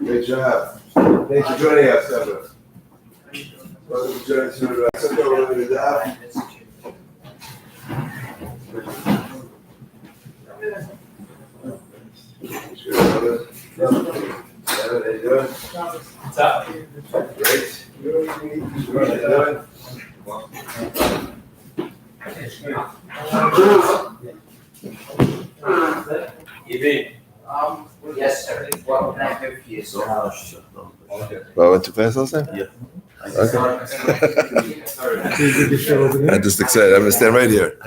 Great job. Thanks for joining us, Sukka. Welcome to join Sukka. We're going to die. How you doing? What's up? Great. How you doing? Yes, sir. What can I do for you, sir? Well, I went to class last night? Yeah. Okay. I'm just excited. I'm going to stand right here.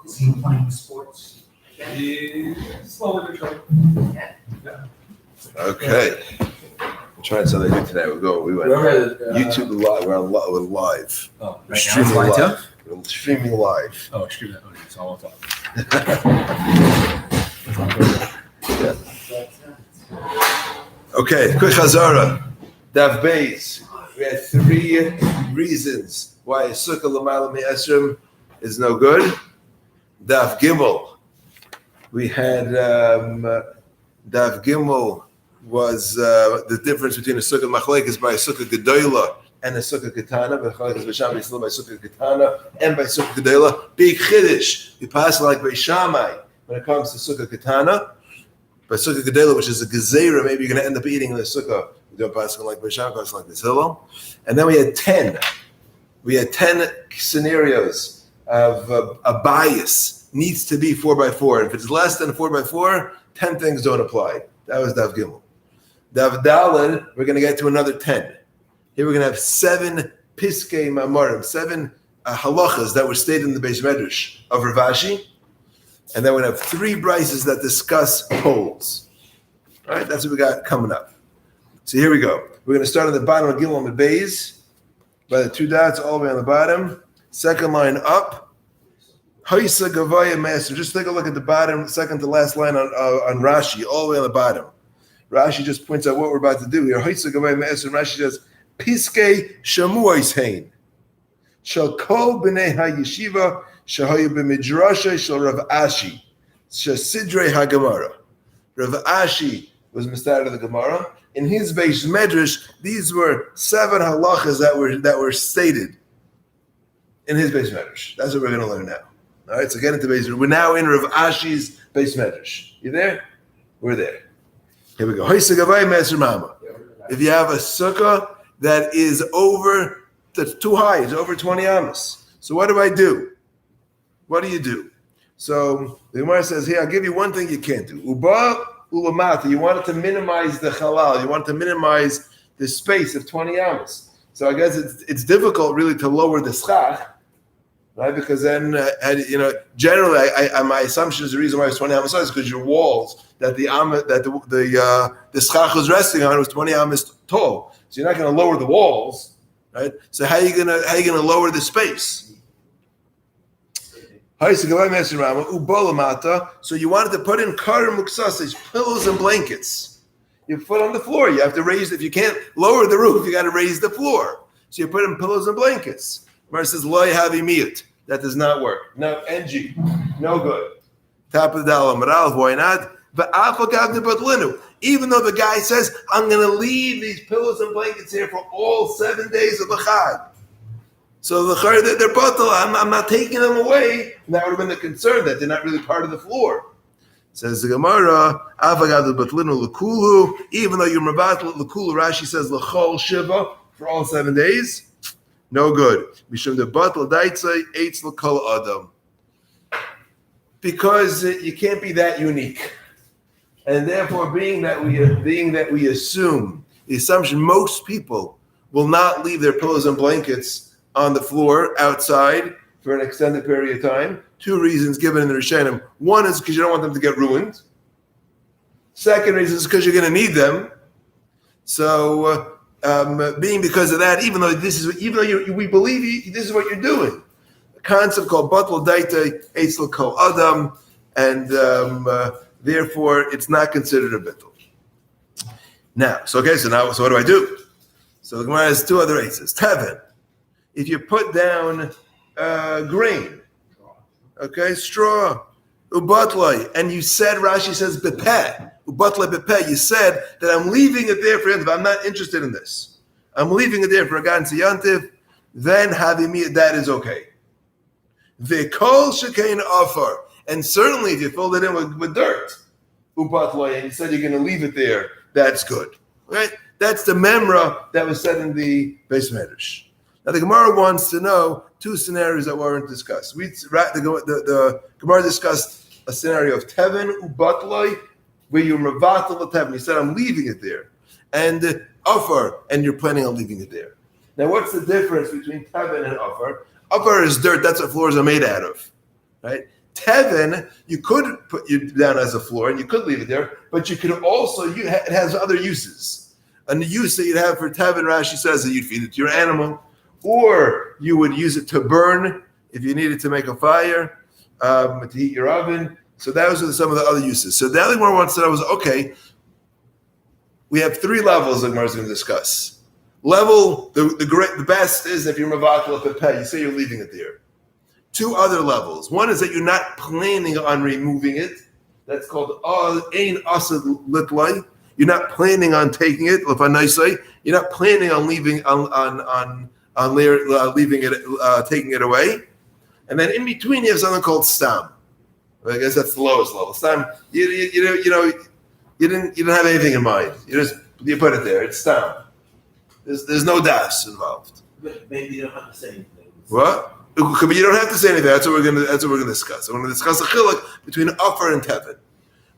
Is he playing sports? Slowly but surely. Okay. We're trying something new today. We went YouTube live. We're live. Oh, We're streaming right now live. We're streaming live. Oh, stream that. Okay, so I'll talk. Okay, quick Chazara. Dav Beis. We had 3 reasons why a Sukka L'mayla Me'esrim is no good. Dav Gimel. We had Dav Gimel was the difference between a Sukka Machlekes by a Sukka Gedoyla and a Sukka Ketana. Machlekes B'Shamai is still by Sukka Ketana and by Sukka Gedoyla. Big Chiddush. We pass like B'Shamai when it comes to Sukka Ketana. By Sukka Gedoyla, which is a Gezerah, maybe you're going to end up eating the Sukkah. We don't pass like B'Shamai, pass like this Hillel. And then we had 10. We had 10 scenarios of a bias needs to be 4x4. If it's less than 4x4, 10 things don't apply. That was Dav Gimel. Dav Daled, we're going to get to another 10. Here we're going to have 7 Piskei Ma'amarim, 7 halachas that were stated in the Beis Medrash of Rav Ashi. And then we're going to have 3 brises that discuss poles. All right, that's what we got coming up. So here we go. We're going to start at the bottom of Gimel and Beis, by the 2 dots all the way on the bottom. Second line up. Haisa Gavaya Master. Just take a look at the bottom, second to last line on Rashi, all the way on the bottom. Rashi just points out what we're about to do here. Haisa Gavaya Master. Rashi says, Piskei Shamuais Hain. Shall kol b'nei ha-yeshiva shahayu b'midrasha shall Rav Ashi. Shasidrei ha-Gemara. Rav Ashi was Mistad of the Gemara. In his Beis Medrash, these were 7 halachas that were stated in his Beis Medrash. That's what we're going to learn now. All right, so get into Beis Medrash. We're now in Rav Ashi's Beis Medrash. You there? We're there. Here we go. If you have a sukkah that is that's too high, it's over 20 amas. So what do I do? What do you do? So the Gemara says, here, I'll give you one thing you can't do. Uba ulamata. You want it to minimize the halal. You want to minimize the space of 20 amas. So I guess it's difficult really to lower the schach, right? Because then, generally, my assumption is the reason why it's 20 amas is because your walls that the schach was resting on was 20 amas tall. So you're not going to lower the walls, right? So how are you gonna lower the space? So you wanted to put in kar muksasas, pillows and blankets. You put on the floor. You have to raise. If you can't lower the roof, you got to raise the floor. So you put in pillows and blankets. Mar says loy havi miyut. That does not work. No ng, no good. Top of the dollar moral. Why not? But even though the guy says I'm going to leave these pillows and blankets here for all 7 days of the Chag. So they're batal. I'm not taking them away. And that would have been the concern that they're not really part of the floor. Says the Gemara, even though you're mabatal l'kulu, Rashi says l'chol shiva for all 7 days, no good. Mishum the batal daitzai eitz l'kol adam, because you can't be that unique, and therefore, being that we assume the assumption most people will not leave their pillows and blankets on the floor outside for an extended period of time. 2 reasons given in the Rishonim. One is because you don't want them to get ruined. Second reason is because you're going to need them. So, being because of that, even though we believe this is what you're doing, a concept called batal daita eitz l'kol adam, and therefore it's not considered a bittul. Now, so what do I do? So the Gemara has 2 other eitzes. Tevin, if you put down grain. Okay, straw. Ubatlai. And you said, Rashi says, bepeh. Ubatlai bepeh. You said that I'm leaving it there for Yantiv. I'm not interested in this. I'm leaving it there for a Gan Yantiv. Then Havimi, that is okay. V'kol shekain offer. And certainly if you filled it in with dirt, Ubatlai, and you said you're going to leave it there, that's good. Right? That's the memra that was said in the Beis Medrash. Now the Gemara wants to know two scenarios that weren't discussed. The Gemara discussed a scenario of Tevin Ubatlai, where you're Mavatal Tevin. He said, I'm leaving it there. And Offer, and you're planning on leaving it there. Now what's the difference between Tevin and Offer? Offer is dirt, that's what floors are made out of. Right? Tevin, you could put you down as a floor and you could leave it there, but you could also, it has other uses. And the use that you'd have for Tevin, Rashi says that you'd feed it to your animal, or you would use it to burn if you needed to make a fire, to heat your oven. So those are some of the other uses. So now the Gemara wants to know is, okay, we have three levels that Gemara is going to discuss. Level, the best is if you're Mavatal Pepeh, you say you're leaving it there. Two other levels. One is that you're not planning on removing it. That's called Ein Asad Litlai. You're not planning on taking it. You're not planning on leaving leaving it, taking it away. And then in between, you have something called Stam. I guess that's the lowest level. Stam. You didn't have anything in mind. You put it there. It's Stam. There's no das involved. But maybe you don't have to say anything. What? But you don't have to say anything. That's what we're going to discuss. I'm going to discuss a chiluk between offer and tevin.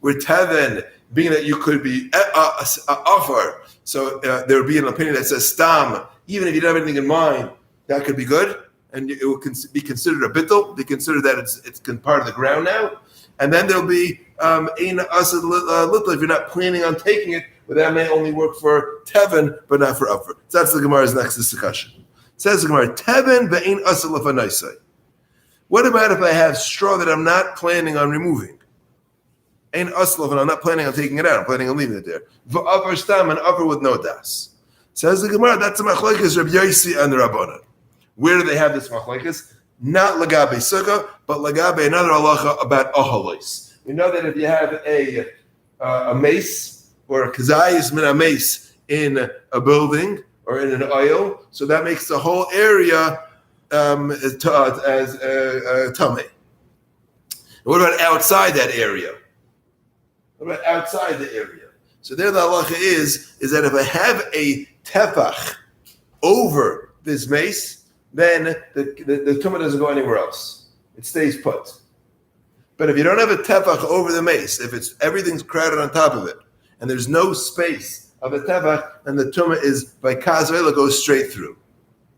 Where tevin, being that you could be offer, so there would be an opinion that says stam. Even if you don't have anything in mind, that could be good, and it will be considered a bittul. They consider that it's part of the ground now. And then there'll be ein asad litla if you're not planning on taking it, but that may only work for tevin, but not for offer. So that's the Gemara's next discussion. Says the Gemara, Tevin ve'ein asal lefanaisai. What about if I have straw that I'm not planning on removing? Ein asal and I'm not planning on taking it out. I'm planning on leaving it there. V'avar stam, and avar with no das. Says the Gemara, that's a machlekes Rabbi Yosi and the Rabbanan. Where do they have this machlekes? Not lagabe Sukka, but lagabe another halacha about ahalos. We know that if you have a mace or a kazayis min a mace in a building, or in an oil, so that makes the whole area as tamei. What about outside that area? What about outside the area? So there the halacha is that if I have a tefach over this mace, then the tumah doesn't go anywhere else. It stays put. But if you don't have a tefach over the mace, if everything's crowded on top of it, and there's no space of a tefach, and the tumah is by kazvela goes straight through.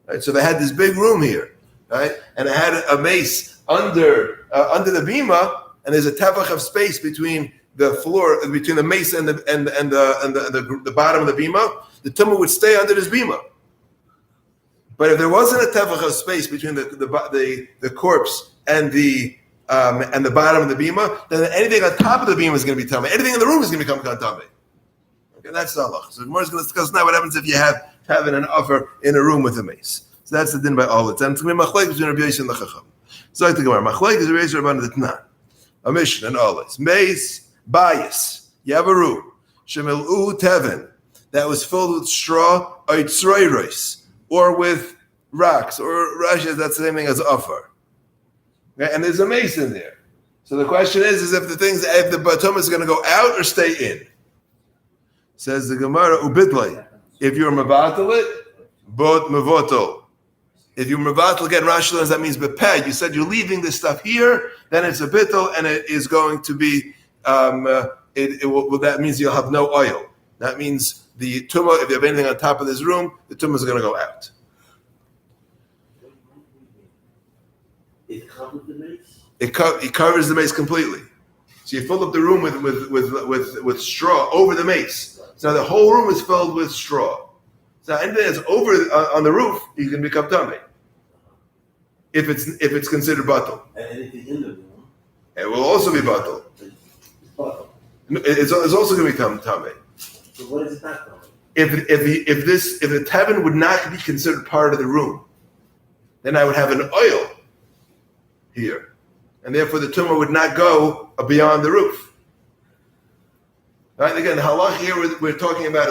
Right? So they had this big room here, right? And it had a mace under the bima, and there's a tefach of space between the floor, between the mace and the bottom of the bima. The tumah would stay under this bima. But if there wasn't a tefach of space between the corpse and the bottom of the bima, then anything on top of the bima is going to be tamei. Anything in the room is going to become tamei. Okay, that's the halacha. So Gemara is going to discuss now what happens if you have tevin and offer in a room with a mace. So that's the din by all the time. It's going to be machlek between Rabbi Yosi and the Chacham. So like the Gemara, machlek is Rabbi Yosi Rabbanan the Tanan. A mission and all this. Mace, bias. You have a room. Shemilu tevin that was filled with straw, or with rocks, or Rashi, that's the same thing as offer. Okay? And there's a mace in there. So the question is if the batum is going to go out or stay in. Says the Gemara, ubitlay. If you're mevatel it, bot mevotel. If you mevatel, again, Rashi learns that means bepeh. You said you're leaving this stuff here, then it's a bittel, and it is going to be. That means you'll have no oil. That means the tumah. If you have anything on top of this room, the tumah is going to go out. It covers the mace. It covers the mace completely. So you fill up the room with straw over the mace. So now the whole room is filled with straw. So anything that's over on the roof, you can become tamei. If it's considered batal. And anything in the room, it will also be batal. It's also going to become tamei. So what is it not tamei? If the tevin would not be considered part of the room, then I would have an oil here. and therefore the tumor would not go beyond the roof. Right? Again, the halach here we're talking about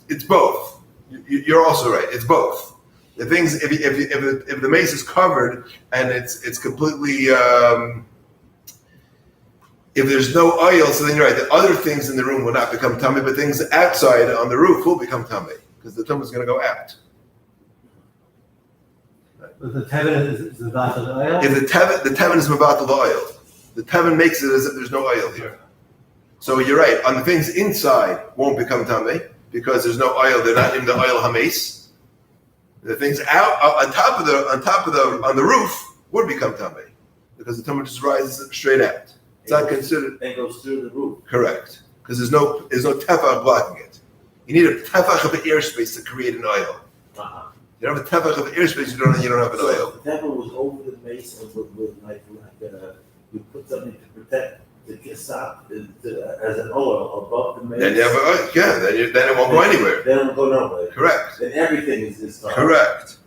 it's both. You're also right. It's both. The things if the mace is covered and it's completely if there's no oil, so then you're right. The other things in the room will not become tummy, but things outside on the roof will become tummy because the tumor is going to go out. But the tevin is about the oil? If the tevin is about the oil, the tevin makes it as if there's no oil here. So you're right. On the things inside won't become tummy because there's no oil. They're not in the oil hames. The things out on the roof would become tummy because the tumor just rises straight out. It's not considered. And goes through the roof. Correct, because there's no tefach blocking it. You need a tefach of airspace to create an oil. Uh-huh. You don't have a tefach of airspace. You don't have an So oil. if the devil was over the mace and with you put something to protect the stop as an oil above the mace. Then you have then it won't go anywhere. Then it won't go nowhere. Correct. Then everything is fine. Correct.